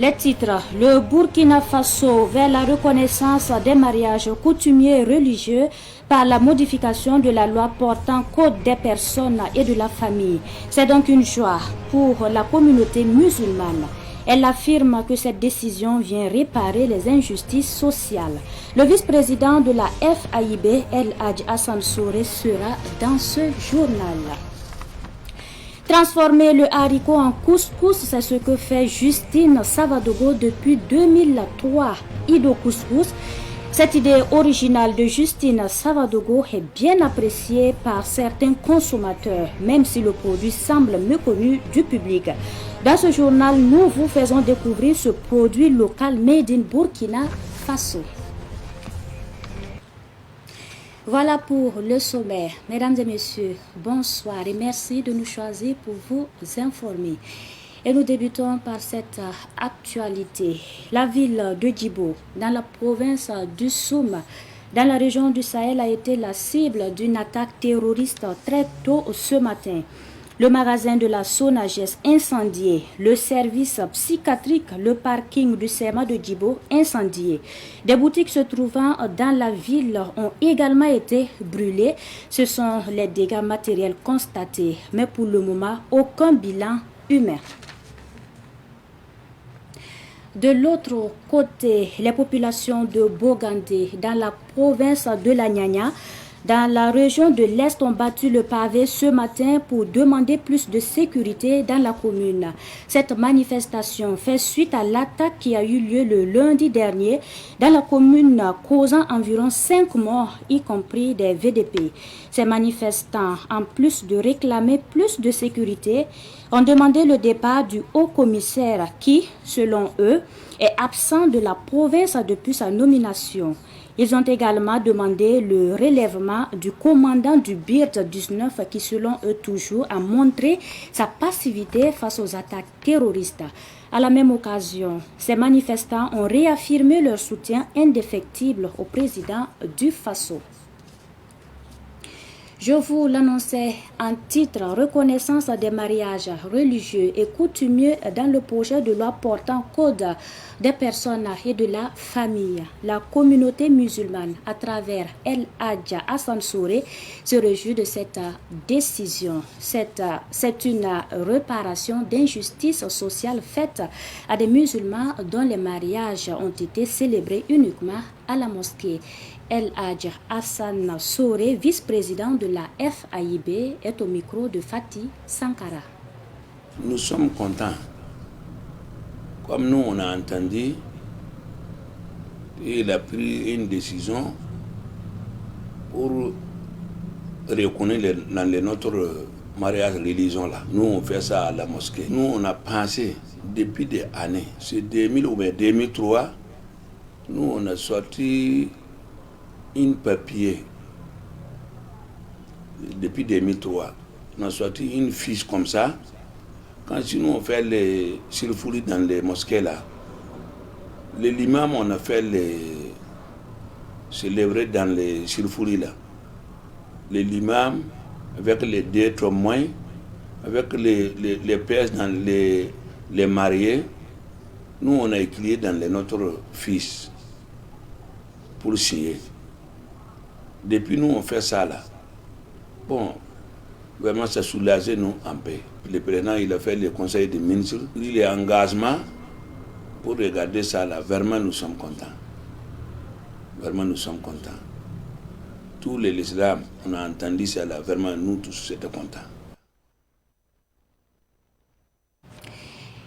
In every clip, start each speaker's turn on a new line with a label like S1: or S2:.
S1: Les titres, le Burkina Faso vers la reconnaissance des mariages coutumiers et religieux par la modification de la loi portant code des personnes et de la famille. C'est donc une joie pour la communauté musulmane. Elle affirme que cette décision vient réparer les injustices sociales. Le vice-président de la FAIB, El Hadj Hassan Souré, sera dans ce journal. Transformer le haricot en couscous, c'est ce que fait Justine Savadogo depuis 2003. Ido Couscous. Cette idée originale de Justine Savadogo est bien appréciée par certains consommateurs, même si le produit semble méconnu du public. Dans ce journal, nous vous faisons découvrir ce produit local made in Burkina Faso. Voilà pour le sommaire. Mesdames et messieurs, bonsoir et merci de nous choisir pour vous informer. Et nous débutons par cette actualité. La ville de Djibo, dans la province du Soum, dans la région du Sahel, a été la cible d'une attaque terroriste très tôt ce matin. Le magasin de la Sonagès incendié, le service psychiatrique, le parking du CEMA de Djibo incendié. Des boutiques se trouvant dans la ville ont également été brûlées. Ce sont les dégâts matériels constatés, mais pour le moment, aucun bilan humain. De l'autre côté, les populations de Bogandé, dans la province de la Nyanya, dans la région de l'Est, ont battu le pavé ce matin pour demander plus de sécurité dans la commune. Cette manifestation fait suite à l'attaque qui a eu lieu le lundi dernier dans la commune, causant environ 5 morts, y compris des VDP. Ces manifestants, en plus de réclamer plus de sécurité, ont demandé le départ du haut-commissaire qui, selon eux, est absent de la province depuis sa nomination. Ils ont également demandé le relèvement du commandant du BIRD 19 qui, selon eux toujours, a montré sa passivité face aux attaques terroristes. À la même occasion, ces manifestants ont réaffirmé leur soutien indéfectible au président du Faso. Je vous l'annonçais en titre, reconnaissance des mariages religieux et coutumiers dans le projet de loi portant code des personnes et de la famille. La communauté musulmane, à travers El Hadj Hassan Souré, se réjouit de cette décision. C'est une réparation d'injustice sociale faite à des musulmans dont les mariages ont été célébrés uniquement à la mosquée. El Hadj Hassan Souré, vice-président de la FAIB, est au micro de Fatih Sankara.
S2: Nous sommes contents. Comme nous, on a entendu, il a pris une décision pour reconnaître notre mariage religion là. Nous, on fait ça à la mosquée. Nous, on a pensé depuis des années. C'est 2000 ou 2003, nous, on a sorti un papier depuis 2003. On a sorti une fiche comme ça. Quand nous on fait les silfouris dans les mosquées là, l'imam on a fait les célébrer dans les silfouris là. L'imam avec les deux témoins, avec les pères dans les mariés, nous on a écrit dans notre fiche pour signer. Depuis nous on fait ça là. Bon, vraiment ça soulage nous un peu. Le président il a fait le conseil des ministres, il est engagement pour regarder ça là. Vraiment nous sommes contents. Vraiment nous sommes contents. Tous les Islam, on a entendu ça là. Vraiment nous tous étions contents.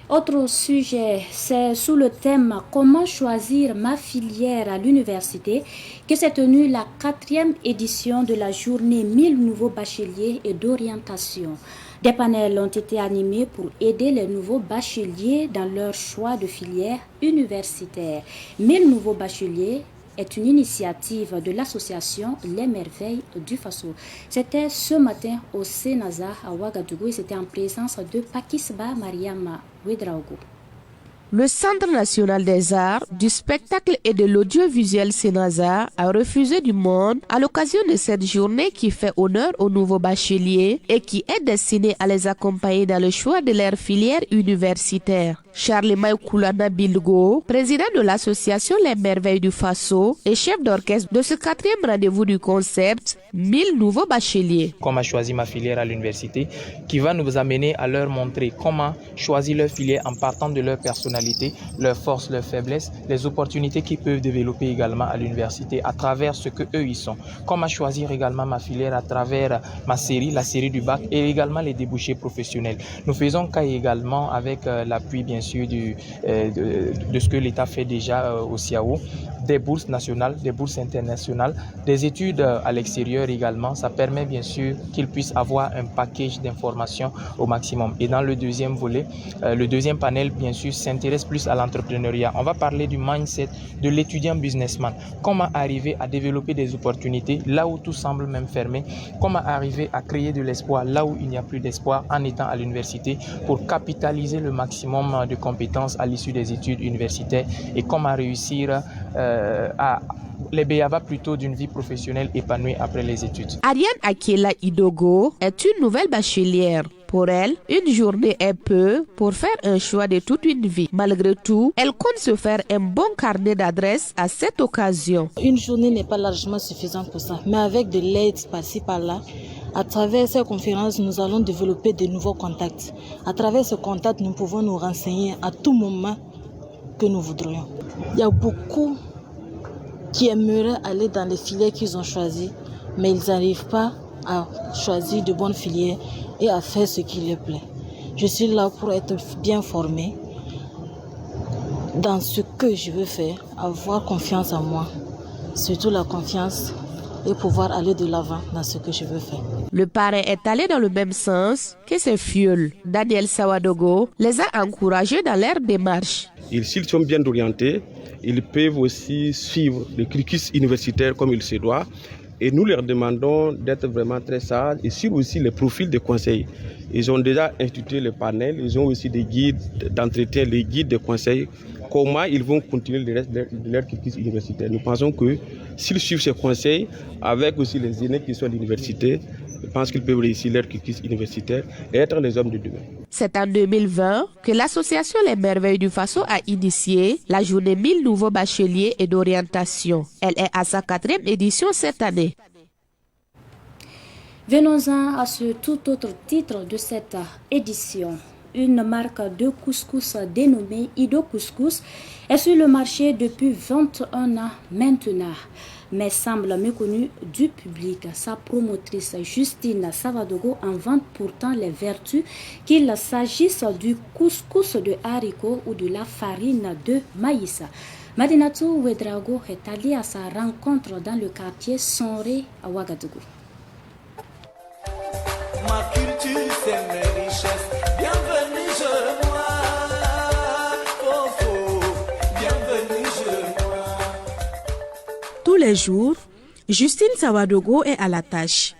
S1: Autre sujet, c'est sous le thème « Comment choisir ma filière à l'université » que s'est tenue la 4e édition de la journée 1000 nouveaux bacheliers et d'orientation. Des panels ont été animés pour aider les nouveaux bacheliers dans leur choix de filière universitaire. 1000 nouveaux bacheliers est une initiative de l'association Les Merveilles du Faso. C'était ce matin au Sénaza à Ouagadougou et c'était en présence de Pakisba Mariama Ouedraogo.
S3: Le Centre national des arts, du spectacle et de l'audiovisuel Sénazar a refusé du monde à l'occasion de cette journée qui fait honneur aux nouveaux bacheliers et qui est destinée à les accompagner dans le choix de leur filière universitaire. Charlemagne Koulana Bilgo, président de l'association Les Merveilles du Faso et chef d'orchestre de ce 4e rendez-vous du concept 1000 nouveaux bacheliers.
S4: Comme a choisi ma filière à l'université, qui va nous amener à leur montrer comment choisir leur filière en partant de leur personnalité, leurs forces, leurs faiblesses, les opportunités qu'ils peuvent développer également à l'université à travers ce que eux ils sont. Comment choisir également ma filière à travers ma série, la série du bac et également les débouchés professionnels. Nous faisons cas également avec l'appui bien sûr de ce que l'État fait déjà au CIAO, des bourses nationales, des bourses internationales, des études à l'extérieur également. Ça permet bien sûr qu'ils puissent avoir un package d'informations au maximum. Et dans le deuxième volet, le deuxième panel bien sûr s'intéresse plus à l'entrepreneuriat. On va parler du mindset de l'étudiant businessman. Comment arriver à développer des opportunités là où tout semble même fermé. Comment arriver à créer de l'espoir là où il n'y a plus d'espoir en étant à l'université pour capitaliser le maximum de compétences à l'issue des études universitaires et comment réussir à les béaba plutôt d'une vie professionnelle épanouie après les études.
S3: Ariane Akela Idogo est une nouvelle bachelière. Pour elle, une journée est peu pour faire un choix de toute une vie. Malgré tout, elle compte se faire un bon carnet d'adresses à cette occasion.
S5: Une journée n'est pas largement suffisante pour ça, mais avec de l'aide par-ci par-là, à travers ces conférences, nous allons développer de nouveaux contacts. À travers ce contact, nous pouvons nous renseigner à tout moment que nous voudrions. Il y a beaucoup qui aimeraient aller dans les filières qu'ils ont choisies, mais ils n'arrivent pas à choisir de bonnes filières et à faire ce qui leur plaît. Je suis là pour être bien formée dans ce que je veux faire, avoir confiance en moi, surtout la confiance et pouvoir aller de l'avant dans ce que je veux faire.
S3: Le parrain est allé dans le même sens que ses fioles. Daniel Sawadogo les a encouragés dans leur démarche.
S6: S'ils sont bien orientés, ils peuvent aussi suivre le cursus universitaire comme il se doit. Et nous leur demandons d'être vraiment très sages et suivre aussi les profils de conseil. Ils ont déjà institué le panel, ils ont aussi des guides d'entretien, les guides de conseil. Comment ils vont continuer le reste de leur cursus universitaire. Nous pensons que s'ils suivent ces conseils, avec aussi les aînés qui sont à l'université, je pense qu'ils peuvent réussir leur cursus universitaire et être les hommes de demain.
S3: C'est en 2020 que l'association Les Merveilles du Faso a initié la journée 1000 nouveaux bacheliers et d'orientation. Elle est à sa 4e édition cette année.
S1: Venons-en à ce tout autre titre de cette édition. Une marque de couscous dénommée Ido Couscous est sur le marché depuis 21 ans maintenant, mais semble méconnue du public. Sa promotrice Justine Savadogo en vante pourtant les vertus, qu'il s'agisse du couscous de haricots ou de la farine de maïs. Madinatou Ouedraogo est allée à sa rencontre dans le quartier Sonré à Ouagadougou.
S7: Ma culture, c'est mes richesses. Bienvenue chez moi. Oh, oh. Bienvenue chez moi.
S8: Tous les jours, Justine Savadogo est à la tâche.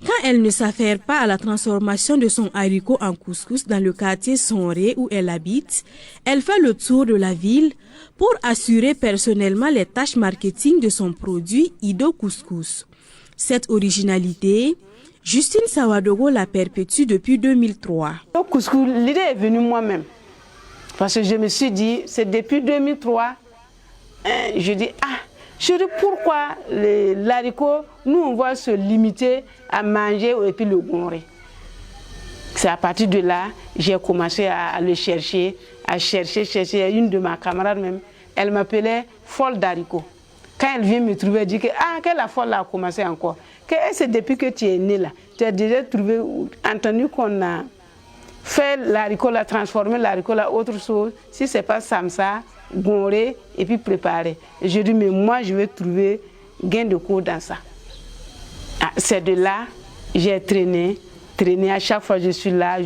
S8: Quand elle ne s'affaire pas à la transformation de son haricot en couscous dans le quartier Sonré où elle habite, elle fait le tour de la ville pour assurer personnellement les tâches marketing de son produit Ido Couscous. Cette originalité, Justine Savadogo la perpétue depuis 2003.
S9: Au couscous, l'idée est venue moi-même. Parce que je me suis dit, c'est depuis 2003, je dis, pourquoi l'haricot, nous on va se limiter à manger et puis le gonrer. C'est à partir de là, j'ai commencé à le chercher, à chercher. Une de ma camarade même, elle m'appelait folle d'haricot. Quand elle vient me trouver, elle dit que la folle a commencé encore. C'est depuis que tu es né là. Tu as déjà trouvé, entendu qu'on a fait l'haricot, transformé l'haricot là autre chose. Si ce n'est pas samsa, gonrer et puis préparer. Et je dis, mais moi je vais trouver gain de cours dans ça. C'est de là, j'ai traîné. À chaque fois je suis là.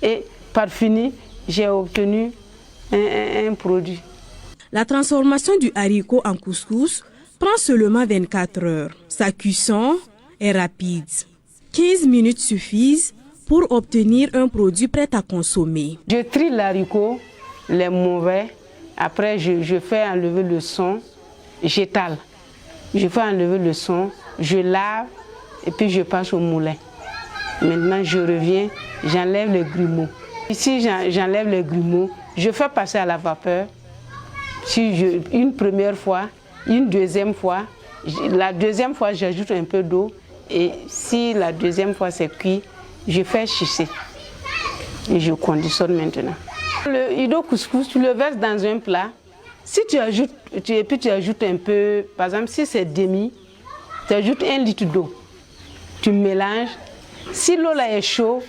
S9: Et par fini, j'ai obtenu un produit.
S8: La transformation du haricot en couscous prend seulement 24 heures. Sa cuisson est rapide. 15 minutes suffisent pour obtenir un produit prêt à consommer.
S9: Je trie l'haricot, les mauvais. Après, je fais enlever le son, j'étale. Je fais enlever le son, je lave et puis je passe au moulin. Maintenant, je reviens, j'enlève les grumeaux. Ici, j'enlève les grumeaux, je fais passer à la vapeur. Une première fois, une deuxième fois. La deuxième fois, j'ajoute un peu d'eau. Et si la deuxième fois c'est cuit, je fais chisser. Et je conditionne maintenant. Le ido couscous, tu le verses dans un plat. Si tu ajoutes, et puis tu ajoutes un peu, par exemple, si c'est demi, tu ajoutes 1 litre d'eau. Tu mélanges. Si l'eau là est chaude,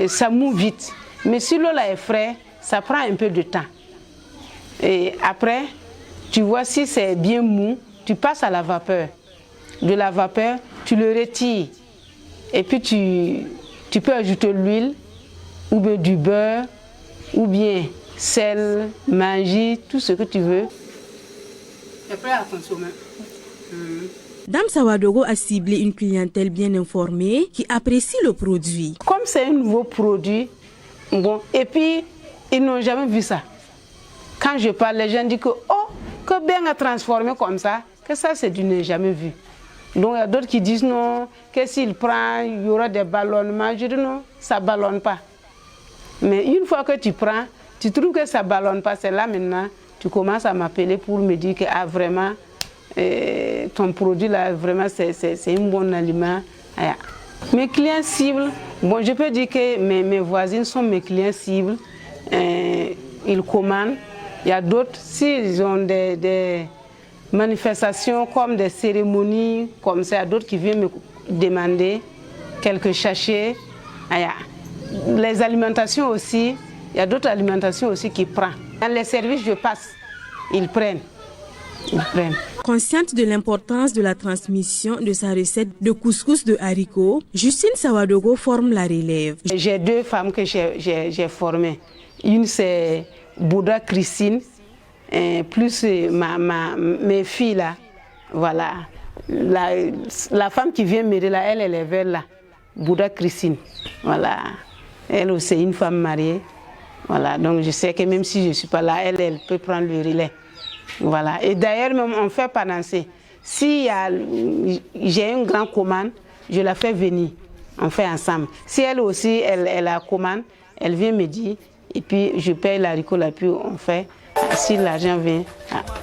S9: ça mouille vite. Mais si l'eau là est fraîche, ça prend un peu de temps. Et après, tu vois si c'est bien mou, tu passes à la vapeur. De la vapeur, tu le retires. Et puis tu peux ajouter l'huile, ou bien du beurre, ou bien sel, magie, tout ce que tu veux. C'est prêt à consommer.
S8: Dame Sawadogo a ciblé une clientèle bien informée qui apprécie le produit.
S9: Comme c'est un nouveau produit, bon, et puis ils n'ont jamais vu ça. Quand je parle, les gens disent que oh, que bien à transformer comme ça, que ça c'est du n'ai jamais vu. Donc il y a d'autres qui disent non, que s'il prend, il y aura des ballonnements. Je dis non, ça ne ballonne pas. Mais une fois que tu prends, tu trouves que ça ne ballonne pas, c'est là maintenant, tu commences à m'appeler pour me dire que ah, vraiment, ton produit là, vraiment c'est un bon aliment. Ah, mes clients cibles, bon, je peux dire que mes voisines sont mes clients cibles. Ils commandent. Il y a d'autres, s'ils ont des manifestations comme des cérémonies, comme ça, il y a d'autres qui viennent me demander quelques sachets. Les alimentations aussi, il y a d'autres alimentations aussi qui prennent. Dans les services, je passe, ils prennent.
S8: Consciente de l'importance de la transmission de sa recette de couscous de haricots, Justine Sawadogo forme la relève.
S9: J'ai 2 femmes que j'ai formées. Une c'est Bouddha Christine, plus mes filles là, voilà. La femme qui vient m'aider là, elle est vers là, Bouddha Christine, voilà. Elle aussi est une femme mariée, voilà. Donc je sais que même si je ne suis pas là, elle peut prendre le relais, voilà. Et d'ailleurs même on fait panancer. Si j'ai une grande commande, je la fais venir, on fait ensemble. Si elle aussi elle a commande, elle vient me dire. Et puis je paye l'haricot là, puis on fait. Si l'argent vient,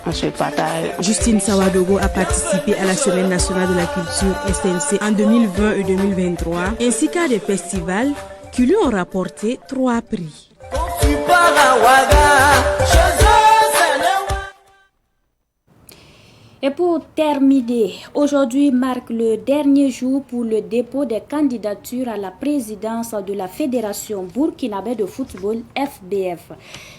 S9: on se partage.
S8: Justine Sawadogo a participé à la Semaine nationale de la culture SNC en 2020 et 2023, ainsi qu'à des festivals qui lui ont rapporté 3 prix.
S1: Et pour terminer, aujourd'hui marque le dernier jour pour le dépôt des candidatures à la présidence de la Fédération burkinabé de football FBF.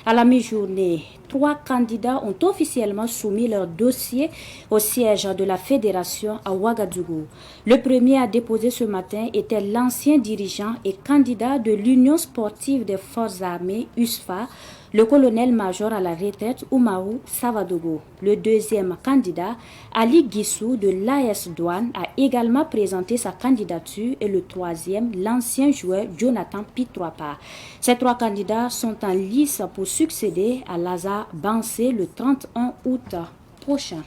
S1: À la mi-journée, 3 candidats ont officiellement soumis leur dossier au siège de la fédération à Ouagadougou. Le premier à déposer ce matin était l'ancien dirigeant et candidat de l'Union sportive des forces armées, USFA, le colonel-major à la retraite Oumarou Savadogo. Le deuxième candidat, Ali Guissou de l'AS Douane, a également présenté sa candidature et le troisième, l'ancien joueur Jonathan Pitroapa. Ces 3 candidats sont en lice pour succéder à Lazare Bansé le 31 août prochain.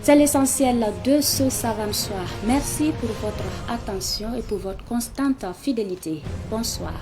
S1: C'est l'essentiel de ce savant soir. Merci pour votre attention et pour votre constante fidélité. Bonsoir.